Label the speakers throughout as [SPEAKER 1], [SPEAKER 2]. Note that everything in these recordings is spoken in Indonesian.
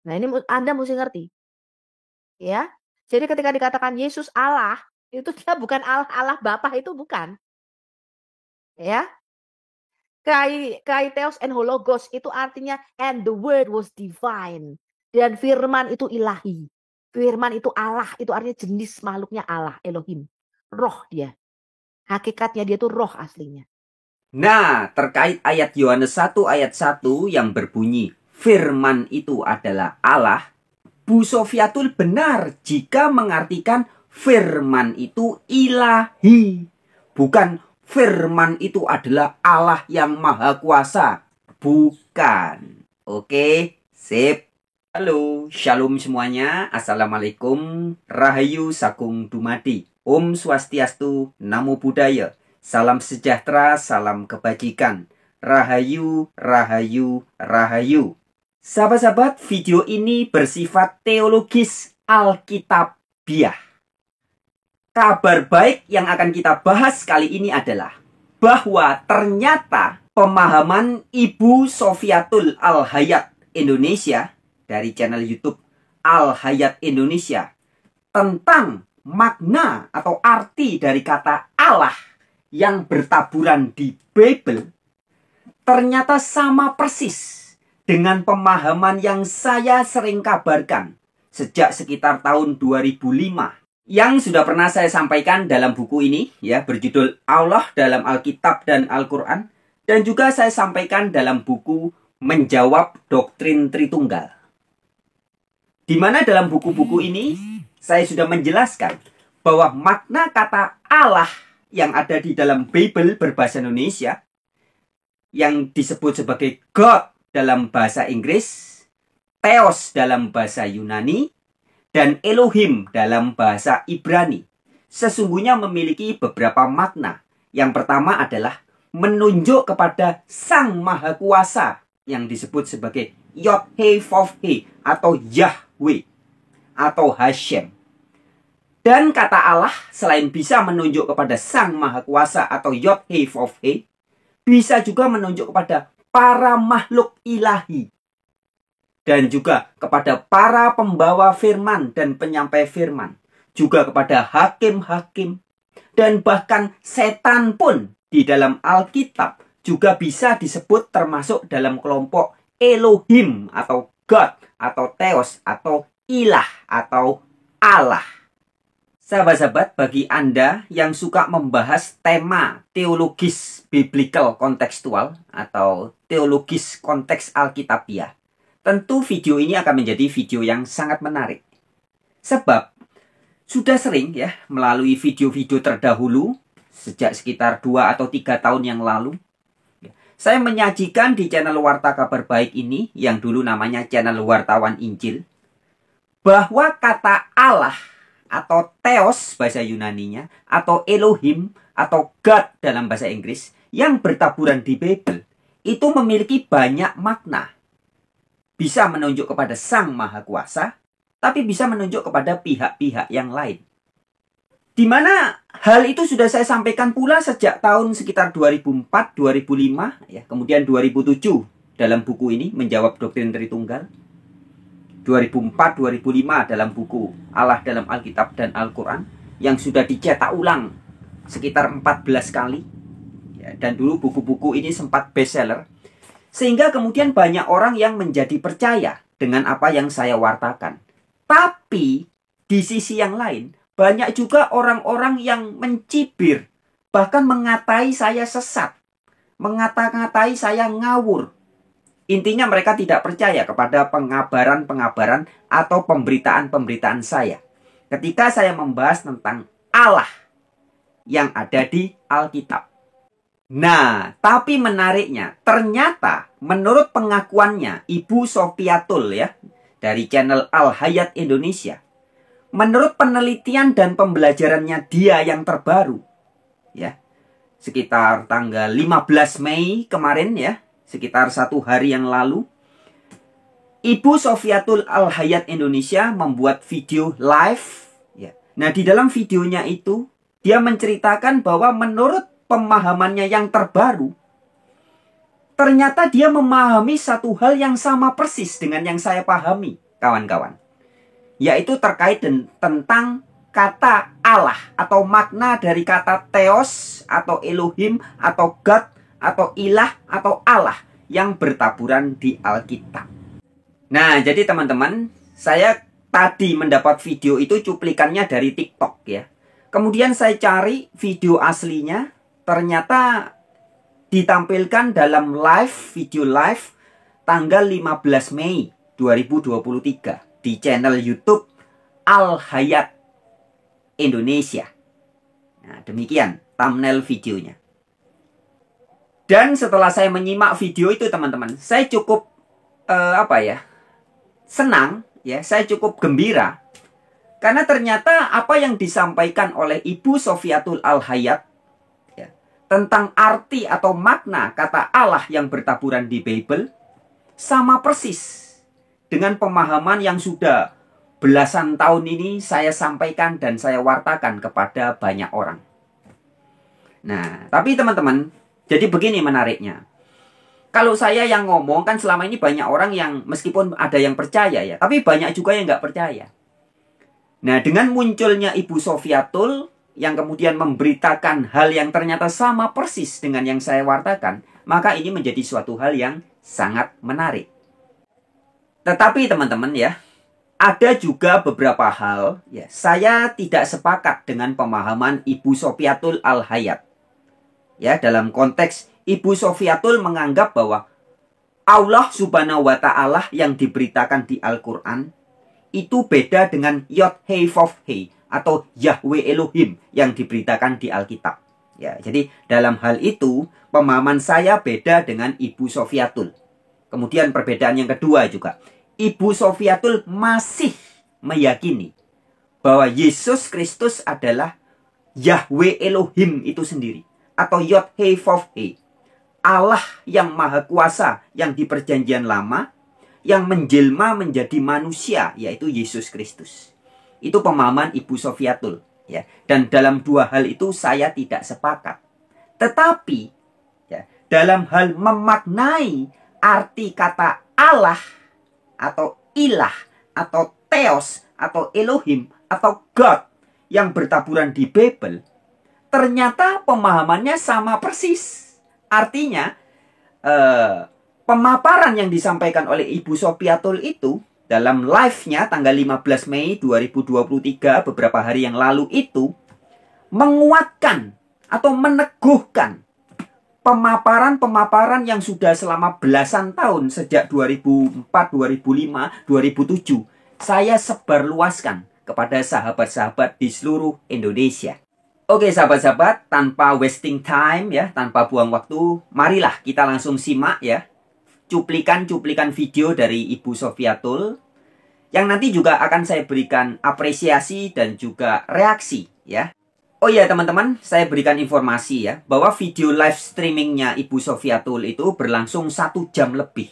[SPEAKER 1] Nah, ini Anda mesti ngerti, ya. Jadi ketika dikatakan Yesus Allah, itu dia bukan Allah Allah Bapa itu bukan, ya. Kai theos and hologos itu artinya and the word was divine. Dan firman itu ilahi. Firman itu Allah, itu artinya jenis makhluknya Allah, Elohim. Roh dia. Hakikatnya dia itu roh aslinya.
[SPEAKER 2] Nah, terkait ayat Yohanes 1 ayat 1 yang berbunyi firman itu adalah Allah, Bu Sofiatul benar jika mengartikan firman itu ilahi. Bukan firman itu adalah Allah yang maha kuasa. Bukan. Oke, sip. Halo, shalom semuanya. Assalamualaikum. Rahayu Sakung Dumadi. Om Swastiastu, Namo Buddhaya. Salam sejahtera, salam kebajikan. Rahayu, rahayu, rahayu. Sahabat-sahabat, video ini bersifat teologis Alkitabiah. Kabar baik yang akan kita bahas kali ini adalah bahwa ternyata pemahaman Ibu Sofiatul Al-Hayat Indonesia dari channel YouTube Al-Hayat Indonesia tentang makna atau arti dari kata Allah yang bertaburan di Bible ternyata sama persis dengan pemahaman yang saya sering kabarkan sejak sekitar tahun 2005 yang sudah pernah saya sampaikan dalam buku ini ya, berjudul Allah dalam Alkitab dan Al-Quran, dan juga saya sampaikan dalam buku Menjawab Doktrin Tritunggal, di mana dalam buku-buku ini saya sudah menjelaskan bahwa makna kata Allah yang ada di dalam Bible berbahasa Indonesia yang disebut sebagai God dalam bahasa Inggris, Theos dalam bahasa Yunani, dan Elohim dalam bahasa Ibrani sesungguhnya memiliki beberapa makna. Yang pertama adalah menunjuk kepada Sang Maha Kuasa yang disebut sebagai Yod-Heh-Vav-Heh atau Yahweh atau Hashem. Dan kata Allah selain bisa menunjuk kepada Sang Maha Kuasa atau Yod-Heh-Vav-Heh, bisa juga menunjuk kepada para makhluk ilahi. Dan juga kepada para pembawa firman dan penyampai firman. Juga kepada hakim-hakim. Dan bahkan setan pun di dalam Alkitab juga bisa disebut termasuk dalam kelompok Elohim atau God atau Theos atau ilah atau Allah. Sahabat-sahabat, bagi Anda yang suka membahas tema teologis biblical kontekstual atau teologis konteks Alkitabiah, tentu video ini akan menjadi video yang sangat menarik. Sebab sudah sering ya melalui video-video terdahulu sejak sekitar 2 atau 3 tahun yang lalu, saya menyajikan di channel Warta Kabar Baik ini yang dulu namanya channel Wartawan Injil, bahwa kata Allah atau Theos bahasa Yunaninya atau Elohim atau God dalam bahasa Inggris yang bertaburan di Bible itu memiliki banyak makna. Bisa menunjuk kepada Sang Maha Kuasa, tapi bisa menunjuk kepada pihak-pihak yang lain. Di mana hal itu sudah saya sampaikan pula sejak tahun sekitar 2004, 2005, ya, kemudian 2007 dalam buku ini Menjawab Doktrin Tritunggal. 2004-2005 dalam buku Allah dalam Alkitab dan Al-Quran yang sudah dicetak ulang sekitar 14 kali ya, dan dulu buku-buku ini sempat bestseller sehingga kemudian banyak orang yang menjadi percaya dengan apa yang saya wartakan. Tapi di sisi yang lain banyak juga orang-orang yang mencibir, bahkan mengatai saya sesat, mengata-ngatai saya ngawur. Intinya mereka tidak percaya kepada pengabaran-pengabaran atau pemberitaan-pemberitaan saya ketika saya membahas tentang Allah yang ada di Alkitab. Nah, tapi menariknya, ternyata menurut pengakuannya Ibu Sofiatul ya, dari channel Al-Hayat Indonesia, menurut penelitian dan pembelajarannya dia yang terbaru, ya, sekitar tanggal 15 Mei kemarin ya, sekitar 1 hari yang lalu, Ibu Sofiatul Al-Hayat Indonesia membuat video live. Ya. Nah, di dalam videonya itu, dia menceritakan bahwa menurut pemahamannya yang terbaru, ternyata dia memahami satu hal yang sama persis dengan yang saya pahami. kawan-kawan. Yaitu terkait tentang kata Allah atau makna dari kata Theos atau Elohim atau God atau ilah atau Allah yang bertaburan di Alkitab. Nah, jadi teman-teman, saya tadi mendapat video itu cuplikannya dari TikTok ya. Kemudian saya cari video aslinya, ternyata ditampilkan dalam video live tanggal 15 Mei 2023 di channel YouTube Al Hayat Indonesia. Nah, demikian thumbnail videonya. Dan setelah saya menyimak video itu teman-teman, saya cukup senang ya, saya cukup gembira karena ternyata apa yang disampaikan oleh Ibu Sofiatul Al Hayat ya, tentang arti atau makna kata Allah yang bertaburan di Bible sama persis dengan pemahaman yang sudah belasan tahun ini saya sampaikan dan saya wartakan kepada banyak orang. Nah, tapi teman-teman, jadi begini menariknya. Kalau saya yang ngomong kan selama ini banyak orang yang meskipun ada yang percaya ya, tapi banyak juga yang nggak percaya. Nah, dengan munculnya Ibu Sofiatul yang kemudian memberitakan hal yang ternyata sama persis dengan yang saya wartakan, maka ini menjadi suatu hal yang sangat menarik. Tetapi teman-teman ya, ada juga beberapa hal ya, saya tidak sepakat dengan pemahaman Ibu Sofiatul Al Hayat. Ya, dalam konteks Ibu Sofiatul menganggap bahwa Allah Subhanahu wa Ta'ala yang diberitakan di Al-Quran itu beda dengan Yod Hei Vav Hei atau Yahweh Elohim yang diberitakan di Alkitab. Ya, jadi dalam hal itu pemahaman saya beda dengan Ibu Sofiatul. Kemudian perbedaan yang kedua juga, Ibu Sofiatul masih meyakini bahwa Yesus Kristus adalah Yahweh Elohim itu sendiri atau Yod Hei Vav Hei, Allah yang maha kuasa yang di perjanjian lama yang menjelma menjadi manusia, yaitu Yesus Kristus. Itu pemahaman Ibu Sofiatul ya. Dan dalam dua hal itu saya tidak sepakat. Tetapi ya, dalam hal memaknai arti kata Allah atau ilah atau Theos atau Elohim atau God yang bertaburan di Bible, ternyata pemahamannya sama persis. Artinya pemaparan yang disampaikan oleh Ibu Sofiatul itu dalam live-nya tanggal 15 Mei 2023 beberapa hari yang lalu itu menguatkan atau meneguhkan pemaparan-pemaparan yang sudah selama belasan tahun sejak 2004, 2005, 2007 saya sebarluaskan kepada sahabat-sahabat di seluruh Indonesia. Oke sahabat-sahabat, tanpa wasting time ya, tanpa buang waktu, marilah kita langsung simak ya cuplikan-cuplikan video dari Ibu Sofiatul yang nanti juga akan saya berikan apresiasi dan juga reaksi ya. Oh iya teman-teman, saya berikan informasi ya bahwa video live streamingnya Ibu Sofiatul itu berlangsung 1 jam lebih.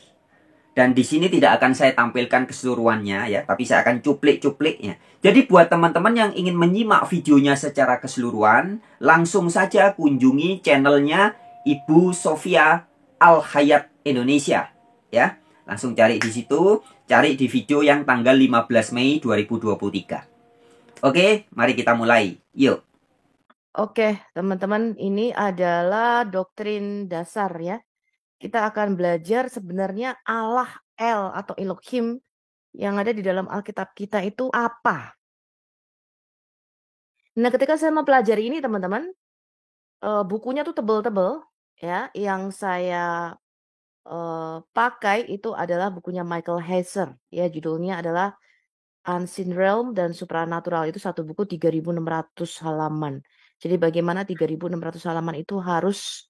[SPEAKER 2] Dan di sini tidak akan saya tampilkan keseluruhannya ya, tapi saya akan cuplik-cupliknya. Jadi buat teman-teman yang ingin menyimak videonya secara keseluruhan, langsung saja kunjungi channelnya Ibu Sofia Al Hayat Indonesia ya. Langsung cari di situ, cari di video yang tanggal 15 Mei 2023. Oke, mari kita mulai. Yuk.
[SPEAKER 1] Oke, teman-teman, ini adalah doktrin dasar ya. Kita akan belajar sebenarnya Allah El atau Elohim yang ada di dalam Alkitab kita itu apa. Nah, ketika saya mempelajari ini teman-teman, bukunya tuh tebel-tebel ya. Yang saya pakai itu adalah bukunya Michael Heiser ya. Judulnya adalah Unseen Realm dan Supranatural. Itu satu buku 3.600 halaman. Jadi bagaimana 3.600 halaman itu harus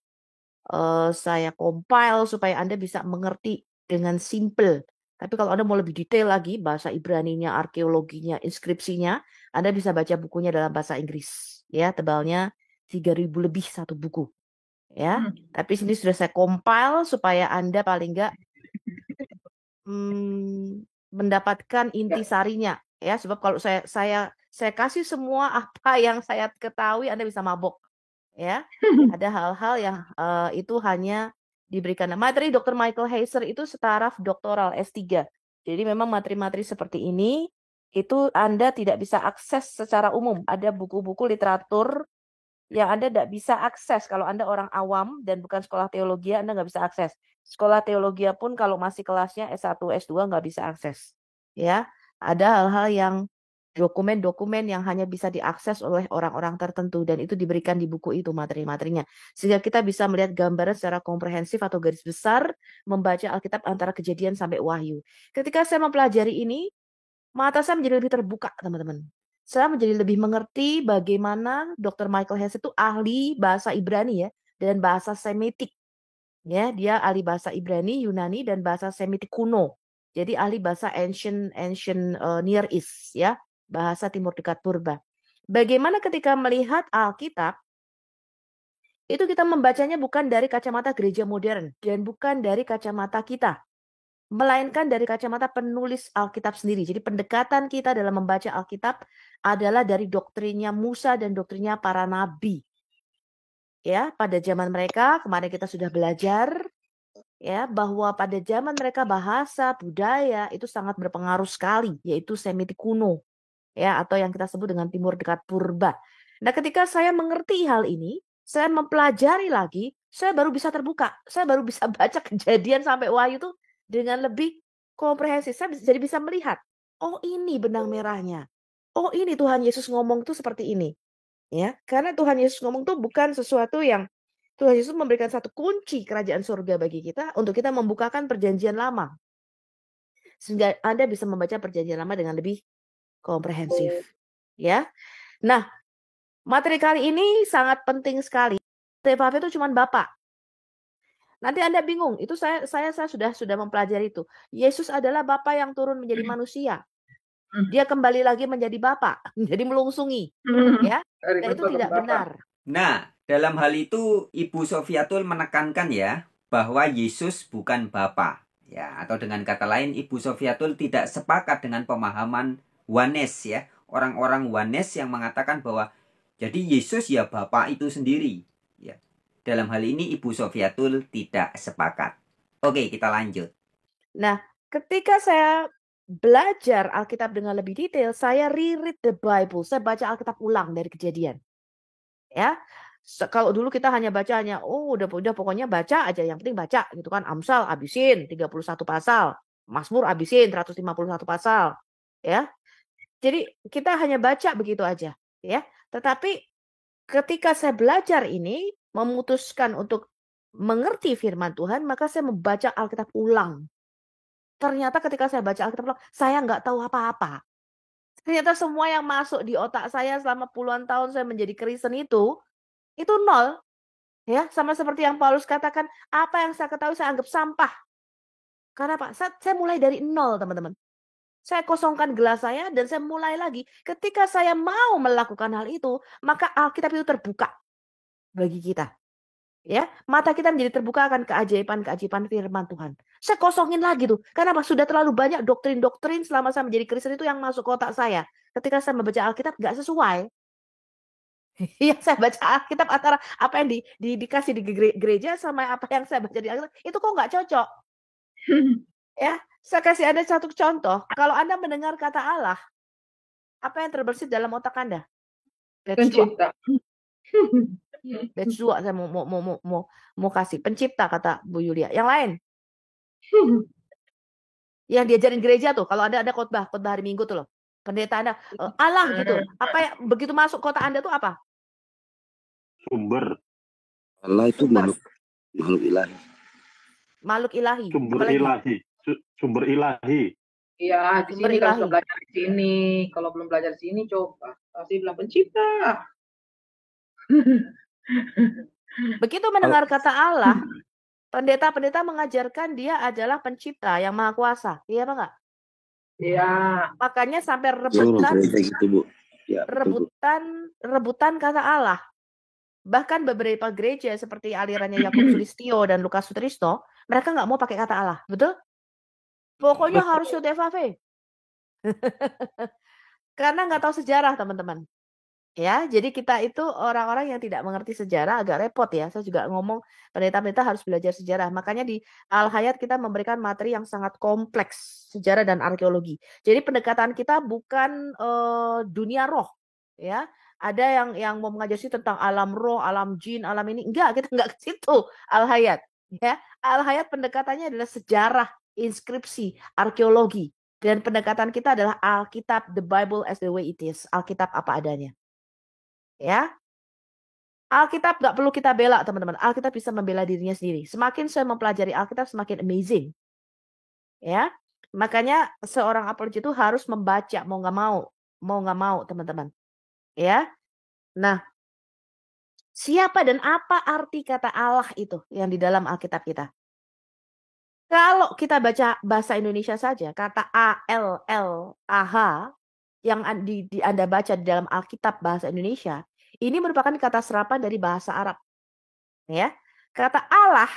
[SPEAKER 1] saya compile supaya Anda bisa mengerti dengan simple. Tapi kalau Anda mau lebih detail lagi, bahasa Ibraninya, arkeologinya, inskripsinya, Anda bisa baca bukunya dalam bahasa Inggris. Ya, tebalnya 3.000 lebih satu buku. Ya, tapi sini sudah saya compile supaya Anda paling enggak mendapatkan intisarinya. Ya, sebab kalau saya kasih semua apa yang saya ketahui, Anda bisa mabok. Ya, ada hal-hal yang itu hanya diberikan. Materi Dr. Michael Heiser itu setaraf doktoral S3. Jadi memang materi-materi seperti ini itu Anda tidak bisa akses secara umum. Ada buku-buku literatur yang Anda tidak bisa akses. Kalau Anda orang awam dan bukan sekolah teologi, Anda nggak bisa akses. Sekolah teologi pun kalau masih kelasnya S1, S2 nggak bisa akses. Ya, ada hal-hal yang dokumen-dokumen yang hanya bisa diakses oleh orang-orang tertentu dan itu diberikan di buku itu materi-materinya. Sehingga kita bisa melihat gambaran secara komprehensif atau garis besar membaca Alkitab antara Kejadian sampai Wahyu. Ketika saya mempelajari ini, mata saya menjadi lebih terbuka, teman-teman. Saya menjadi lebih mengerti bagaimana Dr. Michael Hess itu ahli bahasa Ibrani ya dan bahasa Semitik. Ya, dia ahli bahasa Ibrani, Yunani dan bahasa Semitik kuno. Jadi ahli bahasa ancient Near East ya, bahasa Timur Dekat Purba. Bagaimana ketika melihat Alkitab itu kita membacanya bukan dari kacamata gereja modern dan bukan dari kacamata kita, melainkan dari kacamata penulis Alkitab sendiri. Jadi pendekatan kita dalam membaca Alkitab adalah dari doktrinnya Musa dan doktrinnya para nabi. Ya, pada zaman mereka kemarin kita sudah belajar ya bahwa pada zaman mereka bahasa budaya itu sangat berpengaruh sekali, yaitu Semitik kuno ya atau yang kita sebut dengan Timur Dekat Purba. Nah, ketika saya mengerti hal ini, saya mempelajari lagi, saya baru bisa terbuka, saya baru bisa baca Kejadian sampai Wahyu itu dengan lebih komprehensif. Saya jadi bisa melihat, oh ini benang merahnya. Oh ini Tuhan Yesus ngomong tuh seperti ini. Ya, karena Tuhan Yesus ngomong tuh bukan sesuatu yang Tuhan Yesus memberikan satu kunci kerajaan surga bagi kita untuk kita membukakan perjanjian lama. Sehingga Anda bisa membaca perjanjian lama dengan lebih komprehensif. Ya. Nah, materi kali ini sangat penting sekali. TFAF itu cuma Bapak. Nanti Anda bingung, itu saya sudah mempelajari itu. Yesus adalah Bapa yang turun menjadi manusia. Dia kembali lagi menjadi Bapa, menjadi melungsungi. Ya. Dan itu tidak benar.
[SPEAKER 2] Nah, dalam hal itu Ibu Sofiatul menekankan ya bahwa Yesus bukan Bapa. Ya, atau dengan kata lain Ibu Sofiatul tidak sepakat dengan pemahaman Wanes ya. Orang-orang Wanes yang mengatakan bahwa jadi Yesus ya Bapa itu sendiri. Ya. Dalam hal ini Ibu Sofiatul tidak sepakat. Oke, kita lanjut.
[SPEAKER 1] Nah, ketika saya belajar Alkitab dengan lebih detail, saya reread the Bible. Saya baca Alkitab ulang dari Kejadian. Ya. Kalau dulu kita hanya bacanya, oh udah pokoknya baca aja, yang penting baca gitu kan. Amsal habisin 31 pasal, Mazmur habisin 151 pasal, ya. Jadi kita hanya baca begitu aja, ya. Tetapi ketika saya belajar ini, memutuskan untuk mengerti firman Tuhan, maka saya membaca Alkitab ulang. Ternyata ketika saya baca Alkitab ulang, saya nggak tahu apa-apa. Ternyata semua yang masuk di otak saya selama puluhan tahun saya menjadi Kristen itu nol. Ya, sama seperti yang Paulus katakan, apa yang saya ketahui saya anggap sampah. Karena Pak, saya mulai dari nol, teman-teman. Saya kosongkan gelas saya dan saya mulai lagi. Ketika saya mau melakukan hal itu, maka Alkitab itu terbuka bagi kita. Ya, mata kita menjadi terbuka akan keajaiban-keajaiban firman Tuhan. Saya kosongin lagi tuh. Karena Pak, sudah terlalu banyak doktrin-doktrin selama saya menjadi Kristen itu yang masuk ke otak saya. Ketika saya membaca Alkitab nggak sesuai. Yang saya baca Alkitab antara apa yang dikasih di gereja sama apa yang saya baca di Alkitab itu kok nggak cocok. Ya, saya kasih Anda satu contoh. Kalau Anda mendengar kata Allah, apa yang terbersit dalam otak Anda?
[SPEAKER 3] Pencipta.
[SPEAKER 1] Batch 2 saya mau kasih pencipta kata Bu Yulia. Yang lain? Yang diajarin gereja tuh, kalau Anda ada khotbah hari Minggu tuh loh. Pendeta Anda Allah gitu. Apa yang begitu masuk kota Anda tuh apa?
[SPEAKER 4] Sumber. Allah itu makhluk ilahi.
[SPEAKER 1] Makhluk ilahi.
[SPEAKER 4] Sumber ilahi.
[SPEAKER 3] Iya, di sini kalau belajar di sini, kalau belum belajar di sini coba pasti bilang pencipta.
[SPEAKER 1] Begitu mendengar kata Allah, pendeta-pendeta mengajarkan dia adalah pencipta yang maha kuasa. Iya apa enggak?
[SPEAKER 3] Iya.
[SPEAKER 1] Makanya sampai rebutan kata Allah. Bahkan beberapa gereja seperti alirannya Yakub Sulistyo dan Lukas Sutrisno, mereka nggak mau pakai kata Allah, betul? Pokoknya harus YOTFAV. Karena nggak tahu sejarah, teman-teman. Ya, jadi kita itu orang-orang yang tidak mengerti sejarah agak repot ya. Saya juga ngomong pendeta-pendeta harus belajar sejarah. Makanya di Al-Hayat kita memberikan materi yang sangat kompleks, sejarah dan arkeologi. Jadi pendekatan kita bukan dunia roh, ya. Ada yang mau mengajari tentang alam roh, alam jin, alam ini. Enggak, kita enggak ke situ Al-Hayat. Ya, Al-Hayat pendekatannya adalah sejarah, inskripsi, arkeologi. Dan pendekatan kita adalah Alkitab, the Bible as the way it is. Alkitab apa adanya. Ya, Alkitab nggak perlu kita bela, teman-teman. Alkitab bisa membela dirinya sendiri. Semakin saya mempelajari Alkitab, semakin amazing. Ya, makanya seorang apologet itu harus membaca, mau nggak mau, teman-teman. Ya, nah, siapa dan apa arti kata Allah itu yang di dalam Alkitab kita? Kalau kita baca bahasa Indonesia saja, kata ALLAH yang Anda baca di dalam Alkitab bahasa Indonesia, ini merupakan kata serapan dari bahasa Arab. Ya, kata Allah,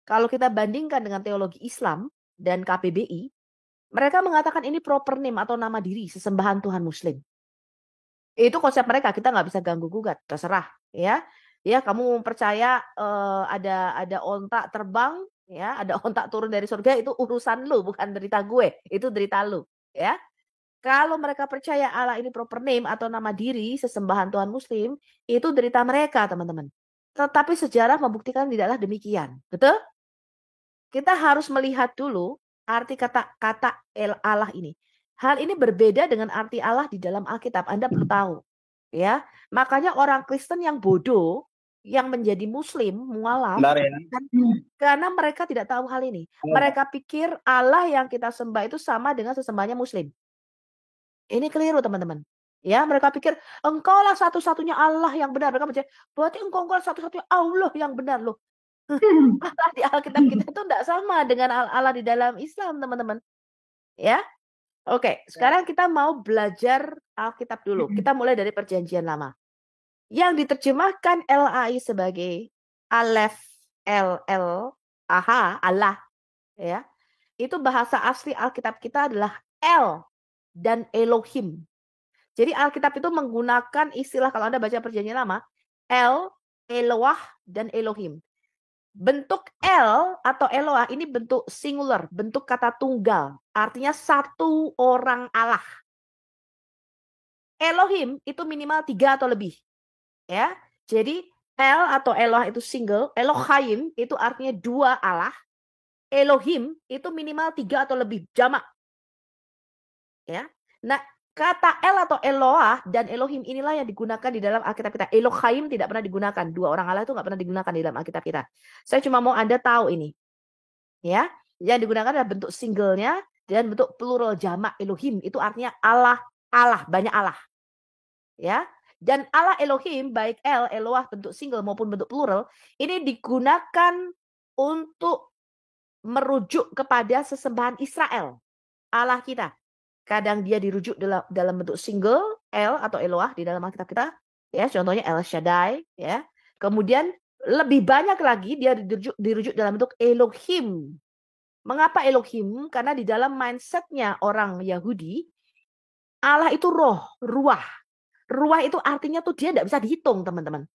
[SPEAKER 1] kalau kita bandingkan dengan teologi Islam dan KPBI, mereka mengatakan ini proper name atau nama diri, sesembahan Tuhan Muslim. Itu konsep mereka, kita nggak bisa ganggu gugat, terserah. Ya, ya kamu percaya ada ontak terbang, ya, ada ontak turun dari surga, itu urusan lu, bukan derita gue, itu derita lu. Ya, kalau mereka percaya Allah ini proper name atau nama diri, sesembahan Tuhan Muslim, itu derita mereka, teman-teman. Tetapi sejarah membuktikan tidaklah demikian. Betul? Kita harus melihat dulu arti kata Allah ini. Hal ini berbeda dengan arti Allah di dalam Alkitab. Anda perlu tahu. Ya, makanya orang Kristen yang bodoh, yang menjadi Muslim, mualaf, karena mereka tidak tahu hal ini. Mereka pikir Allah yang kita sembah itu sama dengan sesembahnya Muslim. Ini keliru, teman-teman. Ya, mereka pikir engkaulah satu-satunya Allah yang benar. Mereka percaya, berarti engkau satu-satunya Allah yang benar loh. Allah di Alkitab kita itu tidak sama dengan Allah di dalam Islam, teman-teman. Ya, oke. Sekarang kita mau belajar Alkitab dulu. Kita mulai dari Perjanjian Lama. Yang diterjemahkan LAI sebagai Aleph, LLAH, Allah. Ya, itu bahasa asli Alkitab kita adalah El dan Elohim. Jadi Alkitab itu menggunakan istilah, kalau Anda baca Perjanjian Lama, El, Eloah, dan Elohim. Bentuk El atau Eloah ini bentuk singular, bentuk kata tunggal. Artinya satu orang Allah. Elohim itu minimal 3 atau lebih. Ya, jadi El atau Eloah itu single, Elohim itu artinya 2 Allah. Elohim itu minimal 3 atau lebih, jamak. Ya. Nah, kata El atau Eloah dan Elohim inilah yang digunakan di dalam Alkitab kita. Elohim tidak pernah digunakan. 2 orang Allah itu nggak pernah digunakan di dalam Alkitab kita. Saya cuma mau Anda tahu ini. Ya, yang digunakan adalah bentuk singlenya dan bentuk plural jamak Elohim. Itu artinya Allah, banyak Allah. Ya. Dan Allah Elohim, baik El, Eloah bentuk single maupun bentuk plural, ini digunakan untuk merujuk kepada sesembahan Israel, Allah kita. Kadang dia dirujuk dalam bentuk single, El atau Eloah di dalam Alkitab kita. Ya, contohnya El Shaddai. Ya. Kemudian lebih banyak lagi dia dirujuk dalam bentuk Elohim. Mengapa Elohim? Karena di dalam mindsetnya orang Yahudi, Allah itu roh, ruah. Ruah itu artinya tuh dia tidak bisa dihitung, teman-teman.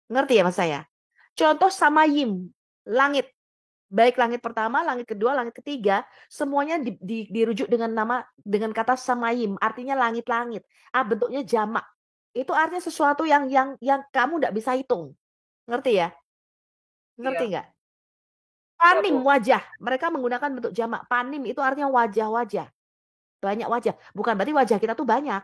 [SPEAKER 1] Ngerti ya mas saya? Contoh Samayim, langit. Baik langit pertama, langit kedua, langit ketiga, semuanya dirujuk dengan kata samayim, artinya langit-langit. Bentuknya jamak. Itu artinya sesuatu yang kamu tidak bisa hitung. Ngerti ya? Ngerti nggak? Panim, wajah. Mereka menggunakan bentuk jamak. Panim itu artinya wajah-wajah. Banyak wajah. Bukan berarti wajah kita tuh banyak.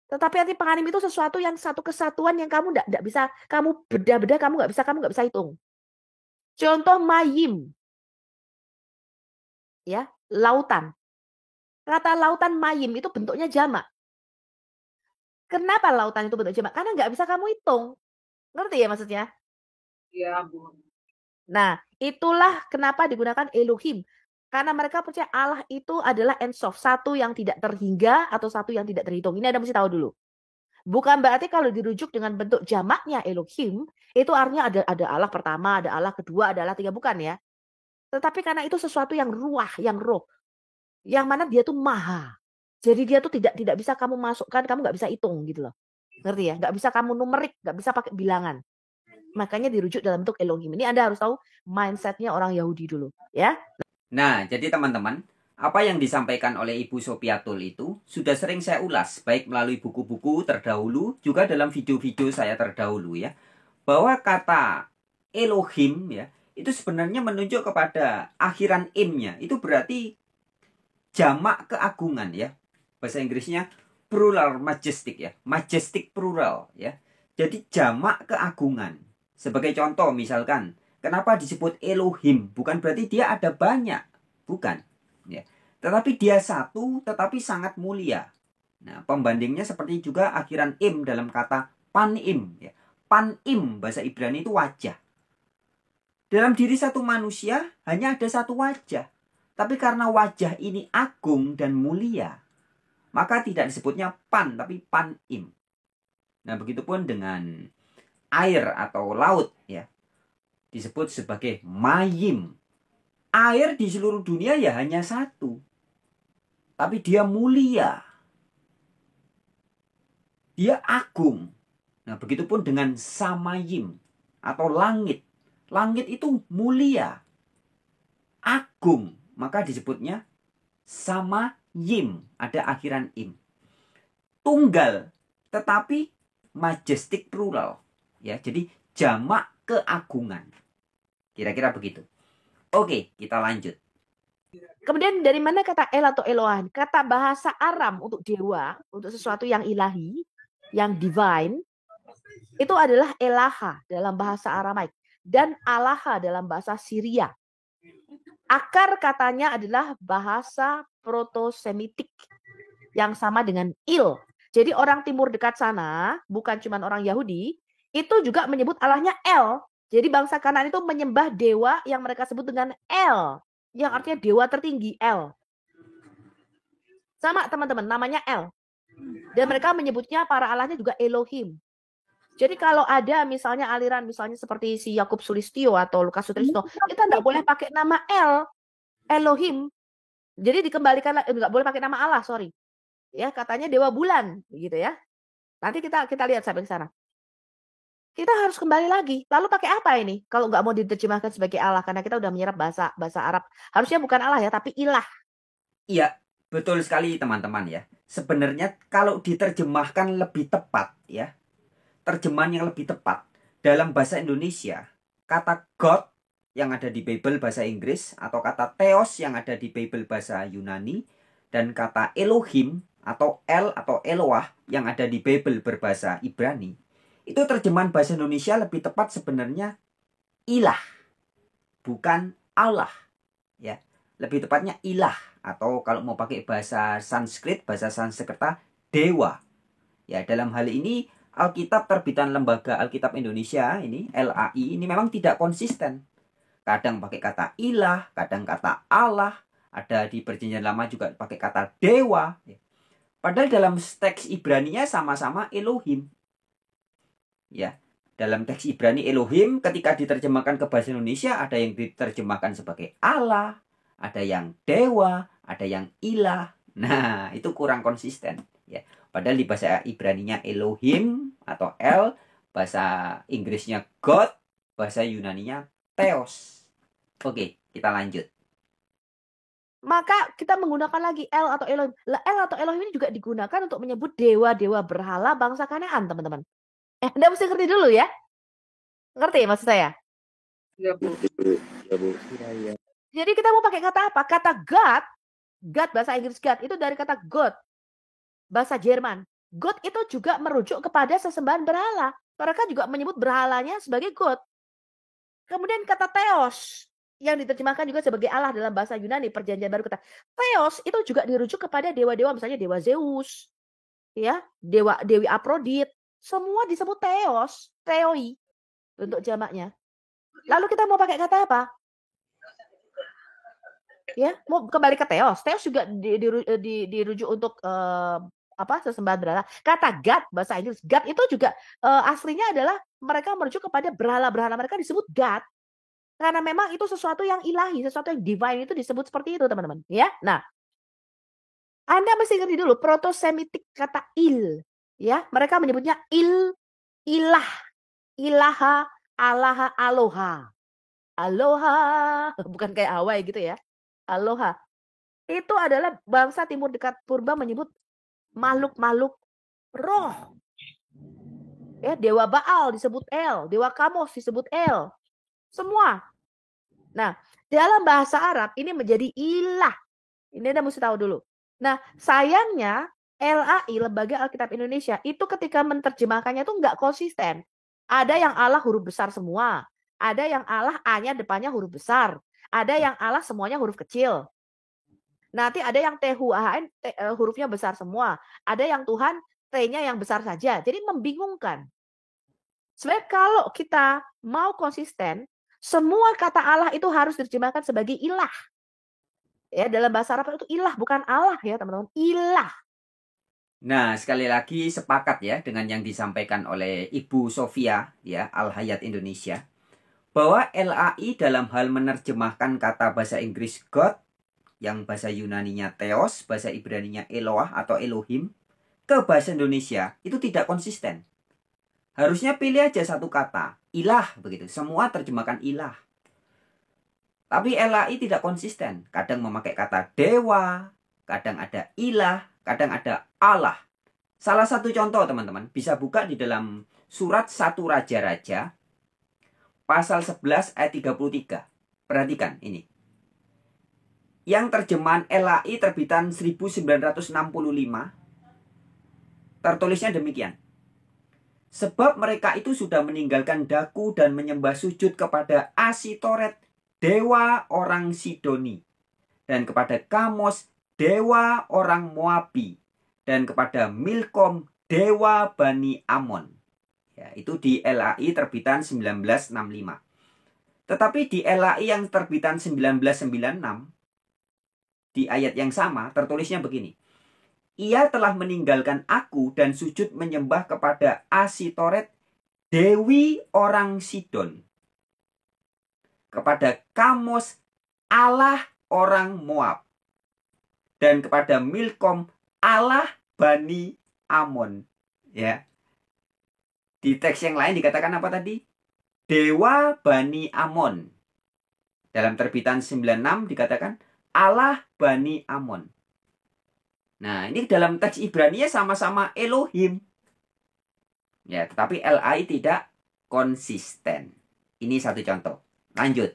[SPEAKER 1] Tetapi arti panim itu sesuatu yang satu kesatuan yang kamu tidak bisa, kamu beda-beda, kamu nggak bisa hitung. Contoh mayim. Ya, lautan. Kata lautan mayim itu bentuknya jamak. Kenapa lautan itu bentuk jamak? Karena nggak bisa kamu hitung. Ngerti ya maksudnya?
[SPEAKER 3] Iya, Bu.
[SPEAKER 1] Nah, itulah kenapa digunakan Elohim. Karena mereka percaya Allah itu adalah Ensof, satu yang tidak terhingga atau satu yang tidak terhitung. Ini Anda mesti tahu dulu. Bukan berarti kalau dirujuk dengan bentuk jamaknya Elohim, itu artinya ada Allah pertama, ada Allah kedua, ada Allah tiga, bukan ya. Tetapi karena itu sesuatu yang ruah, yang roh. Yang mana dia tuh maha. Jadi dia tuh tidak bisa kamu masukkan, kamu nggak bisa hitung gitu loh. Ngerti ya? Nggak bisa kamu numerik, nggak bisa pakai bilangan. Makanya dirujuk dalam bentuk Elohim. Ini Anda harus tahu mindsetnya orang Yahudi dulu, ya.
[SPEAKER 2] Nah, jadi teman-teman, apa yang disampaikan oleh Ibu Sopiatul itu sudah sering saya ulas, baik melalui buku-buku terdahulu, juga dalam video-video saya terdahulu ya. Bahwa kata Elohim ya, itu sebenarnya menunjuk kepada akhiran im-nya. Itu berarti jamak keagungan ya. Bahasa Inggrisnya plural majestic ya. Majestic plural ya. Jadi jamak keagungan. Sebagai contoh misalkan, kenapa disebut Elohim? Bukan berarti dia ada banyak. Bukan. Ya. Tetapi dia satu, tetapi sangat mulia. Nah, pembandingnya seperti juga akhiran im dalam kata panim. Ya. Panim, bahasa Ibrani itu wajah. Dalam diri satu manusia, hanya ada satu wajah. Tapi karena wajah ini agung dan mulia, maka tidak disebutnya pan, tapi panim. Nah, begitupun dengan air atau laut ya, disebut sebagai mayim. Air di seluruh dunia ya hanya satu, tapi dia mulia, dia agung. Nah, begitupun dengan samayim atau langit. Langit itu mulia, agung, maka disebutnya samayim, ada akhiran im. Tunggal, tetapi majestic plural. Ya, jadi jamak keagungan. Kira-kira begitu. Oke, kita lanjut.
[SPEAKER 1] Kemudian dari mana kata El atau Elohan? Kata bahasa Aram untuk dewa, untuk sesuatu yang ilahi, yang divine, itu adalah Elaha dalam bahasa Aramaik dan Alaha dalam bahasa Syria. Akar katanya adalah bahasa proto-Semitik yang sama dengan Il. Jadi orang timur dekat sana, bukan cuma orang Yahudi, itu juga menyebut Allahnya El. Jadi bangsa Kanaan itu menyembah dewa yang mereka sebut dengan El, yang artinya dewa tertinggi, El. Sama teman-teman, namanya El. Dan mereka menyebutnya para allahnya juga Elohim. Jadi kalau ada misalnya aliran misalnya seperti si Yakub Sulistyo atau Lukas Sutrisno, kita nggak boleh pakai nama El, Elohim. Jadi dikembalikan, nggak boleh pakai nama Allah, sorry. Ya, katanya dewa bulan, gitu ya. Nanti kita lihat sampai ke sana. Kita harus kembali lagi. Lalu pakai apa ini? Kalau nggak mau diterjemahkan sebagai Allah, karena kita udah menyerap bahasa Arab. Harusnya bukan Allah ya, tapi ilah.
[SPEAKER 2] Iya, betul sekali teman-teman ya. Sebenarnya kalau diterjemahkan lebih tepat ya, terjemahan yang lebih tepat dalam bahasa Indonesia, kata God yang ada di Bible bahasa Inggris atau kata Theos yang ada di Bible bahasa Yunani dan kata Elohim atau El atau Eloah yang ada di Bible berbahasa Ibrani, itu terjemahan bahasa Indonesia lebih tepat sebenarnya ilah, bukan Allah ya. Lebih tepatnya ilah, atau kalau mau pakai bahasa Sanskrit, bahasa Sanskerta, dewa. Ya, dalam hal ini Alkitab terbitan Lembaga Alkitab Indonesia ini, LAI, ini memang tidak konsisten. Kadang pakai kata ilah, kadang kata Allah, ada di Perjanjian Lama juga pakai kata dewa. Padahal dalam teks Ibraninya sama-sama Elohim. Ya, dalam teks Ibrani Elohim ketika diterjemahkan ke bahasa Indonesia ada yang diterjemahkan sebagai Allah, ada yang dewa, ada yang ilah. Nah, itu kurang konsisten ya. Padahal di bahasa Ibraninya Elohim atau El, bahasa Inggrisnya God, bahasa Yunaninya Theos. Oke, kita lanjut.
[SPEAKER 1] Maka kita menggunakan lagi El atau Elohim. El atau Elohim ini juga digunakan untuk menyebut dewa-dewa berhala bangsa Kanaan, teman-teman. Anda mesti ngerti dulu ya. Ngerti maksud saya?
[SPEAKER 3] Ya, Bu.
[SPEAKER 4] Ya, Bu.
[SPEAKER 3] Iya.
[SPEAKER 1] Jadi kita mau pakai kata apa? Kata God bahasa Inggris God itu dari kata God, bahasa Jerman. God itu juga merujuk kepada sesembahan berhala. Mereka juga menyebut berhalanya sebagai God. Kemudian kata Theos yang diterjemahkan juga sebagai Allah dalam bahasa Yunani Perjanjian Baru, kata Theos itu juga dirujuk kepada dewa-dewa, misalnya dewa Zeus, ya, dewi Aphrodite, semua disebut Theos, Theoi untuk jamaknya. Lalu kita mau pakai kata apa? Ya, mau kembali ke Theos. Theos juga dirujuk untuk sesembahan berhala. Kata God bahasa Inggris, God itu juga aslinya adalah mereka merujuk kepada berhala-berhala mereka disebut God. Karena memang itu sesuatu yang ilahi, sesuatu yang divine itu disebut seperti itu, teman-teman. Ya, nah, Anda mesti ngerti dulu proto-Semitik kata il. Ya, mereka menyebutnya ilah, ilaha, alaha, aloha. Aloha, bukan kayak Hawaii gitu ya. Aloha. Itu adalah bangsa timur dekat purba menyebut makhluk-makhluk roh. Ya, dewa Baal disebut El, dewa Kamos disebut El. Semua. Nah, dalam bahasa Arab ini menjadi ilah. Ini Anda mesti tahu dulu. Nah, sayangnya LAI, Lembaga Alkitab Indonesia, itu ketika menerjemahkannya itu nggak konsisten. Ada yang Allah huruf besar semua. Ada yang Allah A-nya depannya huruf besar. Ada yang Allah semuanya huruf kecil. Nanti ada yang THUAN hurufnya besar semua. Ada yang Tuhan T-nya yang besar saja. Jadi membingungkan. Sebenarnya kalau kita mau konsisten, semua kata Allah itu harus diterjemahkan sebagai ilah. Ya, dalam bahasa Arab itu ilah, bukan Allah ya, teman-teman. Ilah.
[SPEAKER 2] Nah, sekali lagi sepakat ya dengan yang disampaikan oleh Ibu Sofia ya, Al-Hayat Indonesia, bahwa LAI dalam hal menerjemahkan kata bahasa Inggris God, yang bahasa Yunaninya Theos, bahasa Ibraninya Eloah atau Elohim, ke bahasa Indonesia itu tidak konsisten. Harusnya pilih aja satu kata, ilah begitu. Semua terjemahkan ilah. Tapi LAI tidak konsisten. Kadang memakai kata dewa, kadang ada ilah, kadang ada Allah. Salah satu contoh teman-teman, bisa buka di dalam surat 1 Raja-Raja, pasal 11 ayat 33. Perhatikan ini. Yang terjemahan LAI terbitan 1965, tertulisnya demikian. Sebab mereka itu sudah meninggalkan daku dan menyembah sujud kepada Asitoret, dewa orang Sidoni, dan kepada Kamos, dewa orang Moabi, dan kepada Milkom, dewa Bani Amon. Ya, itu di LAI terbitan 1965. Tetapi di LAI yang terbitan 1996, di ayat yang sama, tertulisnya begini. Ia telah meninggalkan aku dan sujud menyembah kepada Asitoret, dewi orang Sidon, kepada Kamos, Allah orang Moab, dan kepada Milkom, Allah Bani Amon. Ya. Di teks yang lain dikatakan apa tadi? Dewa Bani Amon. Dalam terbitan 96 dikatakan Allah Bani Amon. Nah, ini dalam teks Ibrani sama-sama Elohim. Ya, tetapi LAI tidak konsisten. Ini satu contoh. Lanjut.